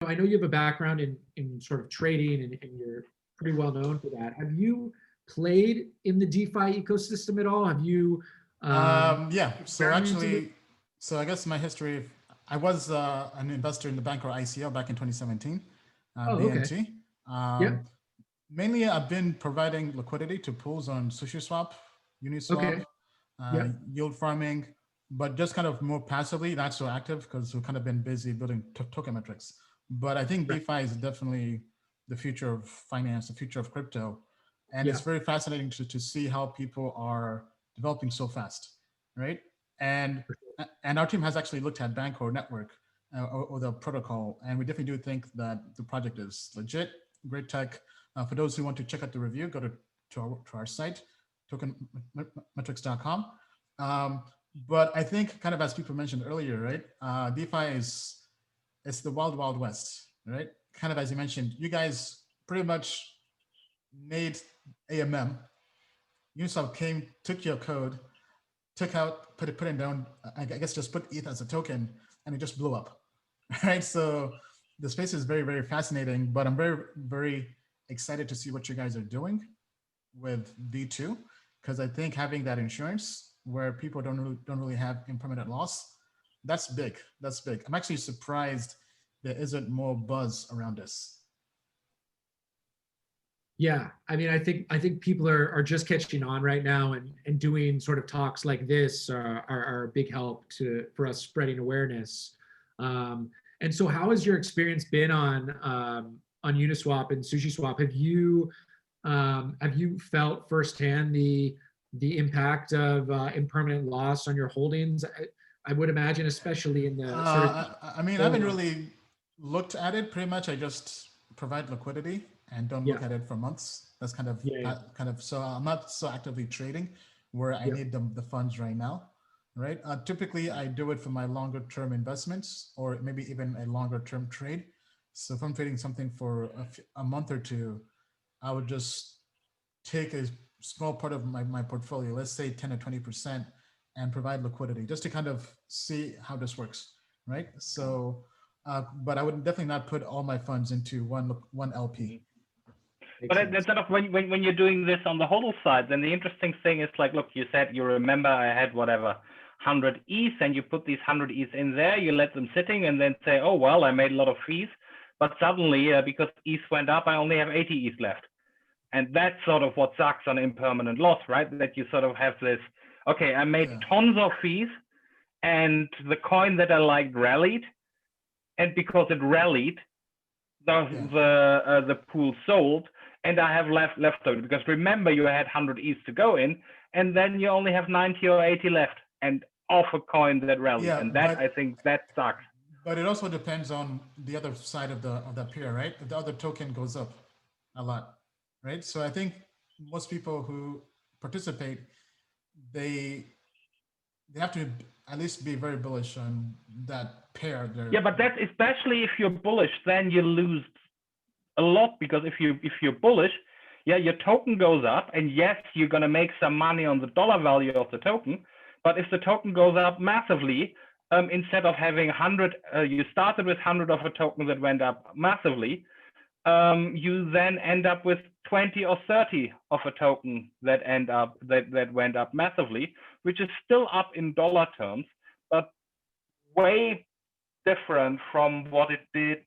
I know you have a background in sort of trading and you're pretty well known for that. Have you played in the DeFi ecosystem at all? Have you Yeah. So experimented with? actually, so I guess my history, I was an investor in the bank or ICO back in 2017, Oh, okay. BNT. Yeah. Mainly, I've been providing liquidity to pools on SushiSwap, Uniswap, Okay. Yeah. yield farming, but just kind of more passively, not so active because we've kind of been busy building token metrics. But I think Right. DeFi is definitely the future of finance, the future of crypto. And it's Yeah. very fascinating to see how people are developing so fast, right? And and our team has actually looked at Bancor Network or the protocol, and we definitely do think that the project is legit, great tech. For those who want to check out the review, go to our site, tokenmetrics.com. But I think, kind of as people mentioned earlier, right? DeFi is it's the wild, wild west, right? Kind of as you mentioned, you guys pretty much made AMM. Uniswap came, took your code, took out, put it down. I guess just put ETH as a token, and it just blew up, right? So the space is very, very fascinating. But I'm very, very excited to see what you guys are doing with V2, because I think having that insurance where people don't really have impermanent loss, that's big. That's big. I'm actually surprised there isn't more buzz around this. Yeah, I mean, I think people are just catching on right now, and doing sort of talks like this are a big help for us spreading awareness. And so, how has your experience been on Uniswap and SushiSwap? Have you felt firsthand the impact of impermanent loss on your holdings? I would imagine, especially in the sort of I mean, I haven't core. really looked at it. Pretty much, I just provide liquidity and don't Yeah, look at it for months. That's yeah, yeah, kind of. So I'm not so actively trading where I yeah. need the funds right now, right? Typically, I do it for my longer term investments or maybe even a longer term trade. So if I'm trading something for a month or two, I would just take a small part of my portfolio, let's say 10 or 20%, and provide liquidity just to kind of see how this works, right? So, but I would definitely not put all my funds into one LP. Makes But sense. sort of when you're doing this on the hodl side, then the interesting thing is like, look, you said you remember I had whatever 100 ETH, and you put these 100 ETH in there, you let them sitting, and then say, oh well, I made a lot of fees, but suddenly because ETH went up, I only have 80 ETH left, and that's sort of what sucks on impermanent loss, right? That you sort of have this, okay, I made Yeah. tons of fees, and the coin that I liked rallied, and because it rallied, the pool sold, and I have left over, because remember you had 100 ETH to go in, and then you only have 90 or 80 left, and off a coin that rallied, Yeah, and that I think that sucks. but it also depends on the other side of that pair, right? If the other token goes up a lot, right? So I think most people who participate, they they have to at least be very bullish on that pair. Yeah, but that's especially if you're bullish, then you lose a lot, because if you're bullish, yeah, your token goes up, and yes, you're gonna make some money on the dollar value of the token, but if the token goes up massively, instead of having 100, you started with 100 of a token that went up massively, you then end up with 20 or 30 of a token that went up massively, which is still up in dollar terms, but way different from what it did,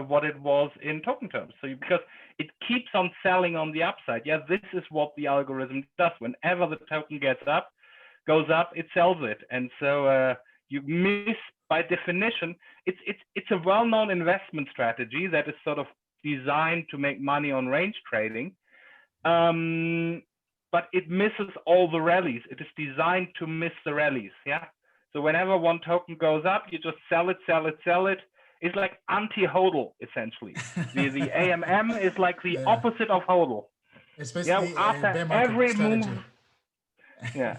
what it was in token terms. So because it keeps on selling on the upside. Yeah, this is what the algorithm does. Whenever the token goes up, it sells it, and so you miss, by definition. It's a well-known investment strategy that is sort of designed to make money on range trading, but it misses all the rallies. It is designed to miss the rallies. Yeah. So whenever one token goes up, you just sell it, sell it, sell it. It's like anti-hodl, essentially. The AMM is like the opposite of hodl. It's basically a after bear market every strategy. move. Yeah.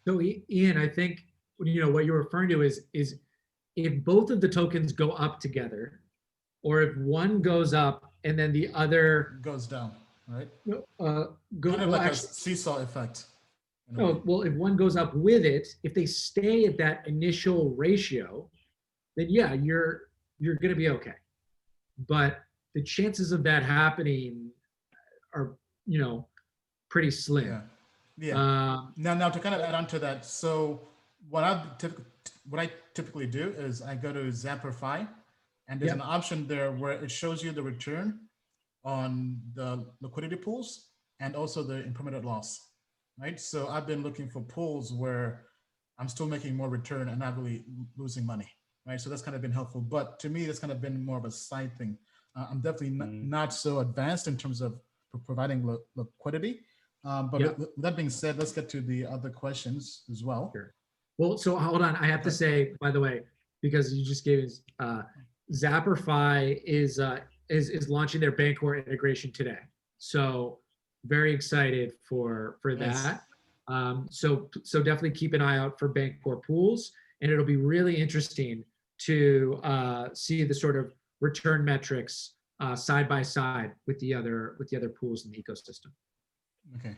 So Ian, I think what you're referring to is if both of the tokens go up together, or if one goes up and then the other goes down, right? Go Kind of well, like actually, a seesaw effect. no. Well, if one goes up with it, if they stay at that initial ratio, then yeah, you're going to be okay. But the chances of that happening are, you know, pretty slim. Yeah. Yeah. Now to kind of add on to that, so what I typically do is I go to Zamperfi, and there's an option there where it shows you the return on the liquidity pools and also the impermanent loss, right? So I've been looking for pools where I'm still making more return and not really losing money, right? So that's kind of been helpful. But to me, that's kind of been more of a side thing. I'm definitely not so advanced in terms of providing liquidity. But with that being said, let's get to the other questions as well. Sure. Well, so hold on. I have to say, by the way, because you just gave us, Zapperfi is launching their Bancor integration today. So very excited for that. So definitely keep an eye out for Bancor pools, and it'll be really interesting to see the sort of return metrics side by side with the other pools in the ecosystem. Okay,